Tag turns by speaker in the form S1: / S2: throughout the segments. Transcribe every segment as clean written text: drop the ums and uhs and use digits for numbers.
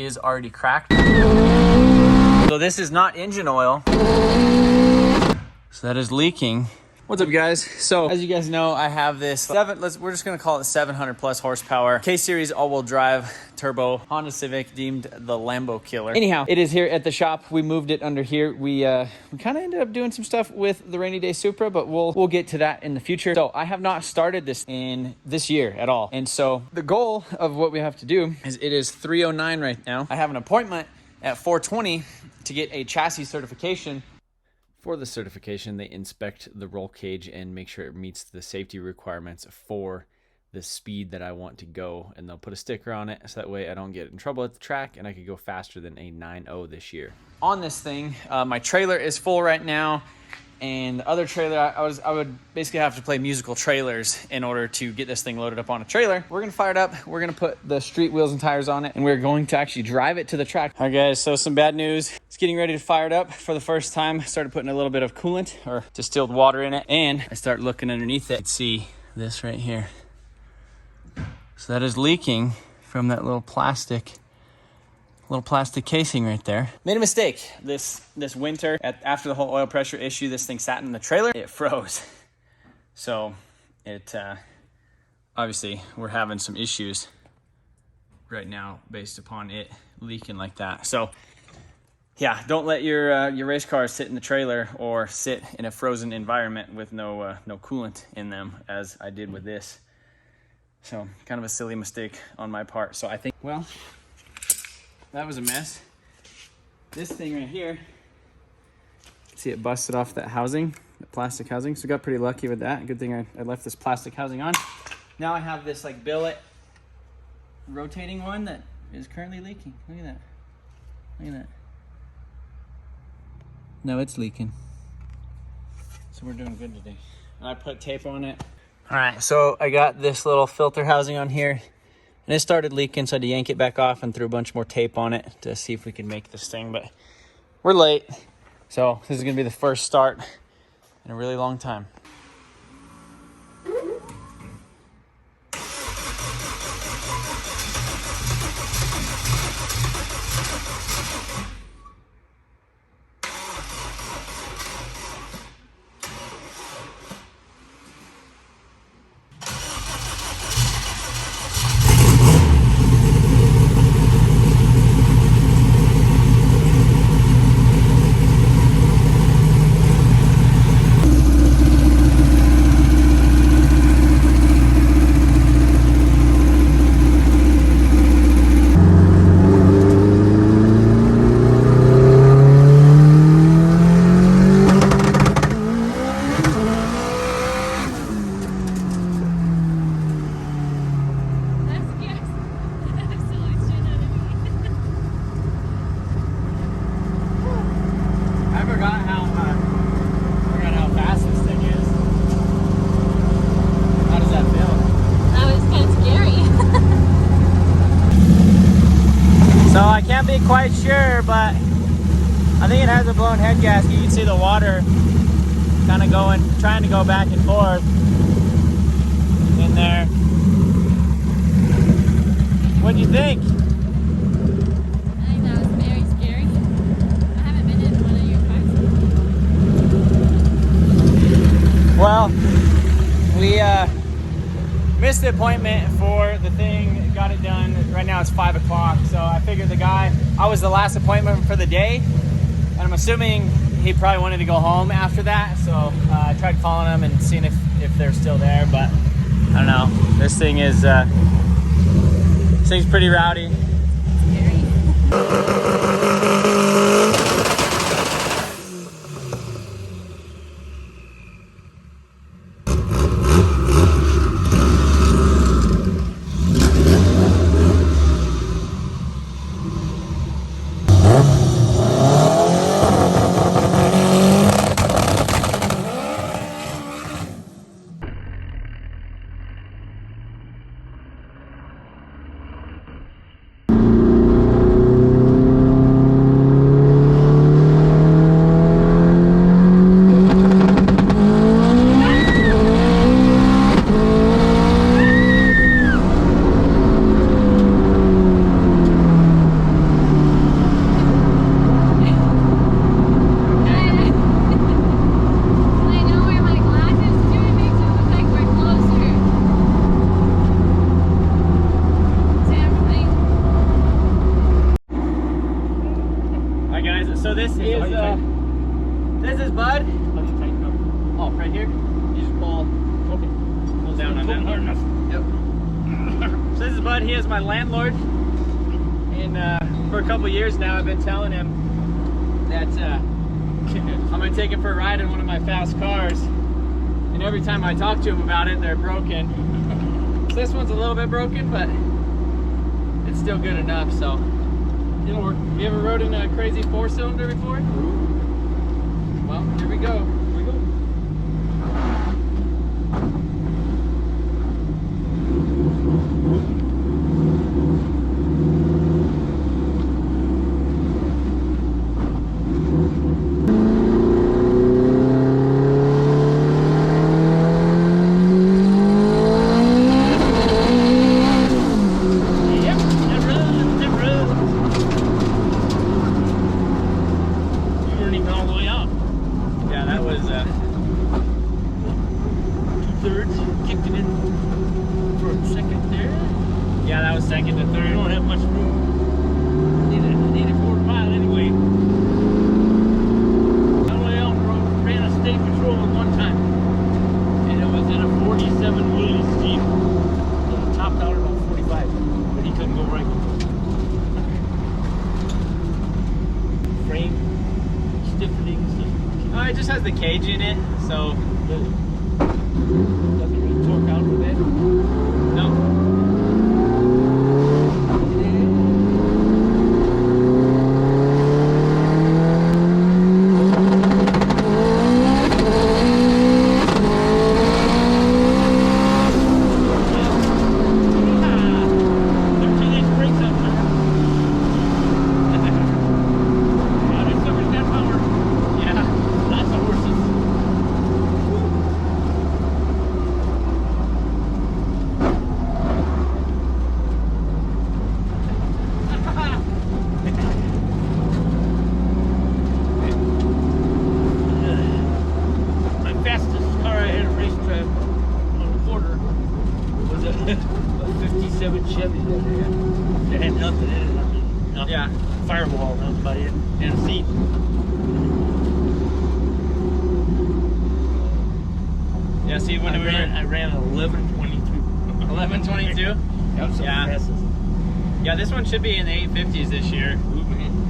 S1: is already cracked. So this is not engine oil. So that is leaking. What's up, guys? So as you guys know, I have this we're just gonna call it 700 plus horsepower K-Series all-wheel drive turbo Honda Civic, deemed the Lambo Killer. Anyhow, it is here at the shop. We moved it under here. We kind of ended up doing some stuff with the rainy day Supra, but we'll get to that in the future. So I have not started this in this year at all. And so the goal of what we have to do is, it is 3:09 right now. I have an appointment at 4:20 to get a chassis certification. For the certification, they inspect the roll cage and make sure it meets the safety requirements for the speed that I want to go. And they'll put a sticker on it so that way I don't get in trouble at the track and I could go faster than a 9.0 this year. On this thing, my trailer is full right now. And the other trailer, I would basically have to play musical trailers in order to get this thing loaded up on a trailer. We're gonna fire it up. We're gonna put the street wheels and tires on it, and we're going to actually drive it to the track. All right, guys, so some bad news. It's getting ready to fire it up for the first time. I started putting a little bit of coolant or distilled water in it, and I start looking underneath it. You can see this right here. So that is leaking from that little plastic casing right there. Made a mistake this winter. After the whole oil pressure issue, this thing sat in the trailer. It froze. So it obviously we're having some issues right now based upon it leaking like that. So yeah, don't let your race cars sit in the trailer or sit in a frozen environment with no coolant in them, as I did with this. So kind of a silly mistake on my part. So I think, well, that was a mess. This thing right here, see, it busted off that housing, the plastic housing. So got pretty lucky with that. Good thing I left this plastic housing on. Now I have this like billet rotating one that is currently leaking. Look at that. Look at that. No, it's leaking. So we're doing good today. And I put tape on it. All right, so I got this little filter housing on here. And it started leaking, so I had to yank it back off and threw a bunch more tape on it to see if we can make this thing, but we're late. So this is gonna be the first start in a really long time. Quite sure, but I think it has a blown head gasket. You can see the water kind of trying to go back and forth in there. What'd you think?
S2: I think that was very scary. I haven't been in one of your cars.
S1: Well, we missed the appointment for the thing. Got it done. Right now it's 5 o'clock, so I figured I was the last appointment for the day, and I'm assuming he probably wanted to go home after that, so I tried calling him and seeing if they're still there, but I don't know. This thing's pretty rowdy. so this is Bud. Oh, right here. You just pull. Okay. Pull down on that. Hard enough. Yep. So this is Bud. He is my landlord. And for a couple years now, I've been telling him that I'm gonna take him for a ride in one of my fast cars. And every time I talk to him about it, they're broken. So this one's a little bit broken, but it's still good enough. So it'll work. You ever rode in a crazy 4-cylinder before? Well, here we go. Second to third.
S3: You don't have much room. Need a quarter mile anyway. I only ran a state patrol at one time, and it was in a 47 Willys Jeep. It topped out about 45, but he couldn't go right. Frame, stiffening.
S1: Oh, it just has the cage in it, so
S3: Doesn't really torque out for that.
S1: no.
S3: Chevy that had nothing in it, nothing.
S1: Yeah.
S3: Firewall, that was about it, and a seat.
S1: Yeah, see when
S3: I ran an 1122.
S1: 1122?
S3: That was
S1: Yeah.
S3: fastest.
S1: Yeah, this one should be in the 850s this year.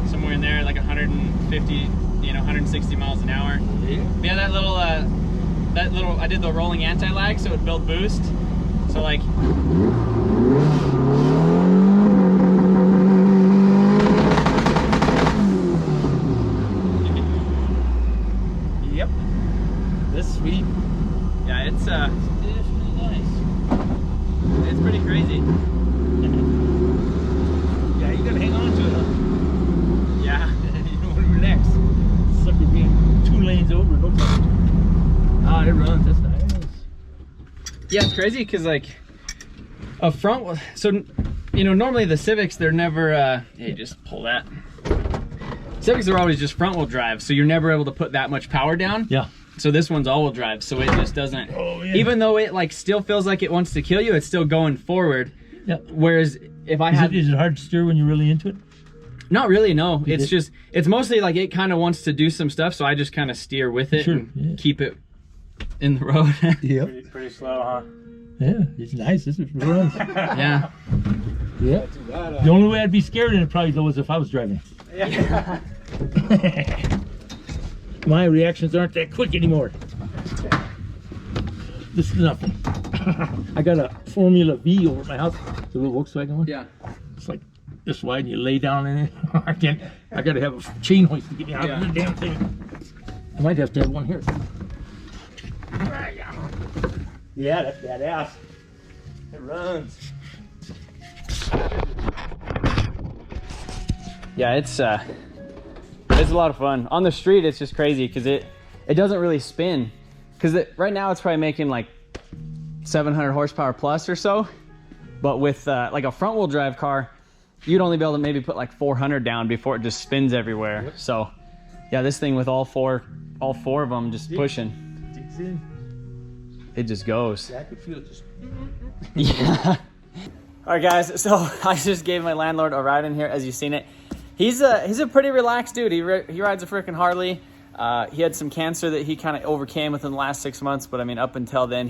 S1: Somewhere in there, like 150, 160 miles an hour. Yeah, that little, I did the rolling anti-lag, so it built boost. So like,
S3: yep. This is sweet.
S1: yeah, it's
S3: really nice.
S1: it's pretty crazy.
S3: Yeah, you gotta hang on to it. Huh?
S1: Yeah.
S3: You don't want to relax. Sucker being 2 lanes over. Looks like. Ah, it runs. That's nice.
S1: Yeah, it's crazy because like a front, so normally the Civics, they're never hey, just pull that. Civics are always just front wheel drive, so you're never able to put that much power down.
S3: Yeah.
S1: So this one's all wheel drive, so it just doesn't, even though it like still feels like it wants to kill you, it's still going forward.
S3: Yeah.
S1: Whereas if I had,
S3: is it hard to steer when you're really into it?
S1: not really, no. It's just, it's mostly like it kind of wants to do some stuff, so I just kind of steer with it and keep it in the road.
S3: Yeah.
S4: Pretty slow, huh?
S3: Yeah, it's nice. This is runs.
S1: Yeah.
S3: Yeah. The only way I'd be scared in it probably though is if I was driving.
S1: Yeah.
S3: My reactions aren't that quick anymore. This is nothing. I got a Formula V over at my house. It's a little Volkswagen one.
S1: Yeah.
S3: It's like this wide and you lay down in it. I gotta have a chain hoist to get me out of the damn thing. I might have to have one here. Yeah, that's badass. It runs.
S1: Yeah, it's a lot of fun. On the street, it's just crazy because it doesn't really spin. Because right now it's probably making like 700 horsepower plus or so. But with like a front wheel drive car, you'd only be able to maybe put like 400 down before it just spins everywhere. Yep. So yeah, this thing with all four of them just pushing.
S3: Digs in.
S1: It just goes.
S3: Yeah, I could feel it just.
S1: Yeah. All right, guys. So I just gave my landlord a ride in here, as you've seen it. he's a pretty relaxed dude. He rides a freaking Harley. He had some cancer that he kind of overcame within the last 6 months, but I mean, up until then,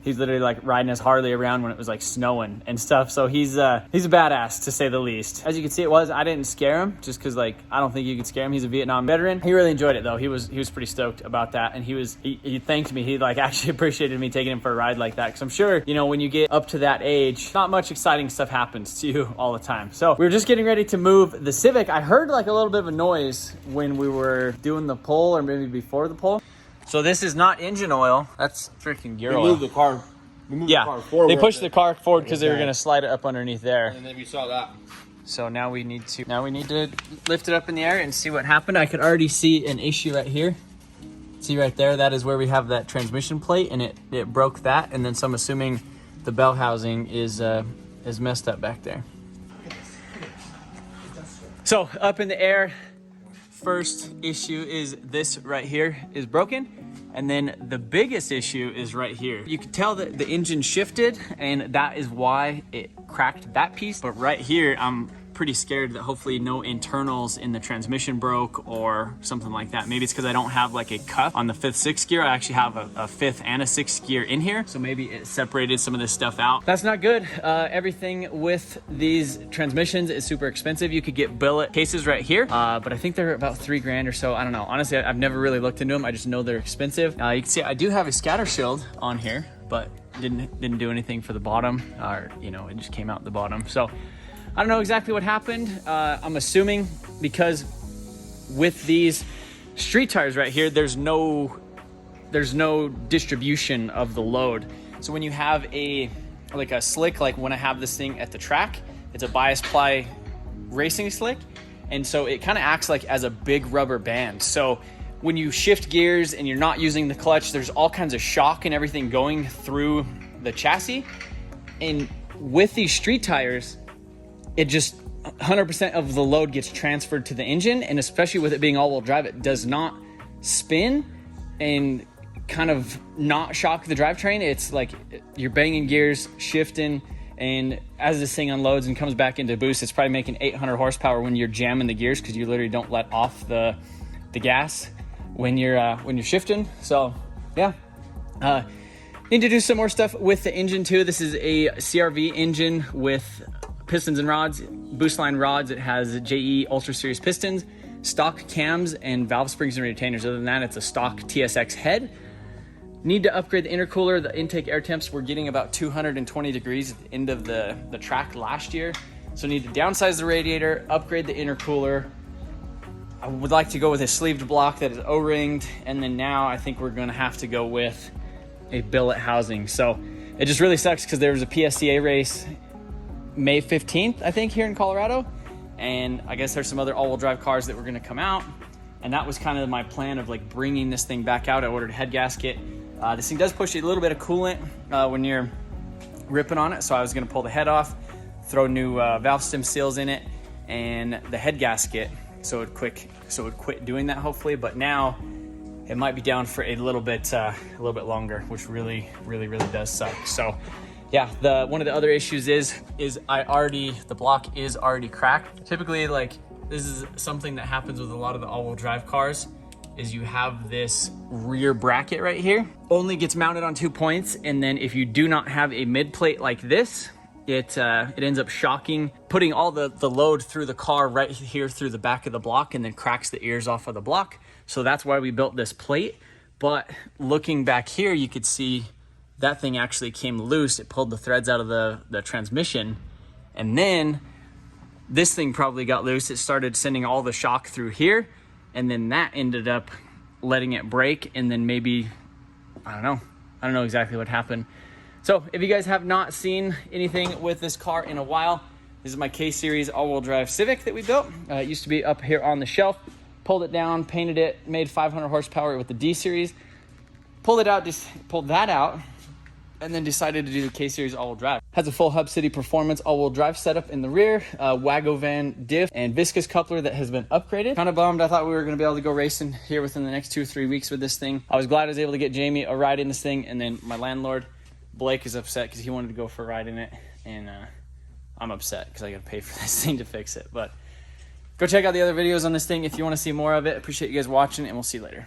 S1: he's literally like riding his Harley around when it was like snowing and stuff. So he's a badass, to say the least. As you can see, I didn't scare him just because like I don't think you could scare him. He's a Vietnam veteran. He really enjoyed it though. He was pretty stoked about that, and he thanked me. He like actually appreciated me taking him for a ride like that, because I'm sure, you know, when you get up to that age, not much exciting stuff happens to you all the time. So we were just getting ready to move the Civic. I heard like a little bit of a noise when we were doing the pull, or maybe before the pull. So this is not engine oil. That's freaking gear oil.
S4: We moved the car forward.
S1: They pushed the car forward because they were going to slide it up underneath there.
S4: And then we saw that.
S1: So now we need to lift it up in the air and see what happened. I could already see an issue right here. See right there, that is where we have that transmission plate, and it broke that. And then so I'm assuming the bell housing is messed up back there. So up in the air, first issue is this right here is broken. And then the biggest issue is right here. You can tell that the engine shifted, and that is why it cracked that piece. But right here, I'm pretty scared that hopefully no internals in the transmission broke or something like that. Maybe it's because I don't have like a cuff on the 5th, 6th gear. I actually have a 5th and a 6th gear in here. So maybe it separated some of this stuff out. That's not good. Everything with these transmissions is super expensive. You could get billet cases right here, but I think they're about $3 or so. I don't know. Honestly, I've never really looked into them. I just know they're expensive. You can see I do have a scatter shield on here, but didn't do anything for the bottom, or you know, it just came out the bottom. So I don't know exactly what happened. I'm assuming because with these street tires right here, there's no distribution of the load. So when you have a slick, like when I have this thing at the track, it's a bias ply racing slick. And so it kind of acts like as a big rubber band. So when you shift gears and you're not using the clutch, there's all kinds of shock and everything going through the chassis. And with these street tires, it just 100% of the load gets transferred to the engine, and especially with it being all-wheel drive, it does not spin and kind of not shock the drivetrain. It's like you're banging gears, shifting, and as this thing unloads and comes back into boost, it's probably making 800 horsepower when you're jamming the gears, because you literally don't let off the gas when you're shifting. So yeah, need to do some more stuff with the engine too. This is a CRV engine with pistons and rods, boost line rods. It has JE Ultra Series pistons, stock cams, and valve springs and retainers. Other than that, it's a stock TSX head. Need to upgrade the intercooler. The intake air temps were getting about 220 degrees at the end of the track last year. So need to downsize the radiator, upgrade the intercooler. I would like to go with a sleeved block that is O-ringed. And then now I think we're gonna have to go with a billet housing. So it just really sucks because there was a PSCA race May 15th, I think, here in Colorado. And I guess there's some other all-wheel drive cars that were gonna come out. And that was kind of my plan of like bringing this thing back out. I ordered a head gasket. This thing does push a little bit of coolant when you're ripping on it. So I was gonna pull the head off, throw new valve stem seals in it, and the head gasket, so it would quit doing that hopefully. But now it might be down for a little bit longer, which really does suck. So yeah, one of the other issues is the block is already cracked. Typically, like, this is something that happens with a lot of the all-wheel drive cars, is you have this rear bracket right here, only gets mounted on 2 points, and then if you do not have a mid plate like this, it ends up shocking, putting all the load through the car right here through the back of the block, and then cracks the ears off of the block. So that's why we built this plate. But looking back here, you could see that thing actually came loose. It pulled the threads out of the transmission, and then this thing probably got loose. It started sending all the shock through here, and then that ended up letting it break. And then maybe, I don't know exactly what happened. So if you guys have not seen anything with this car in a while, this is my K-Series all-wheel drive Civic that we built. It used to be up here on the shelf. Pulled it down, painted it, made 500 horsepower with the D-Series. Pulled that out, and then decided to do the K-Series all-wheel drive. Has a full Hub City Performance all-wheel drive setup in the rear, Wagovan diff, and viscous coupler that has been upgraded. Kind of bummed. I thought we were going to be able to go racing here within the next 2 or 3 weeks with this thing. I was glad I was able to get Jamie a ride in this thing, and then my landlord, Blake, is upset because he wanted to go for a ride in it, and I'm upset because I got to pay for this thing to fix it. But Go check out the other videos on this thing if you want to see more of it. Appreciate you guys watching, and we'll see you later.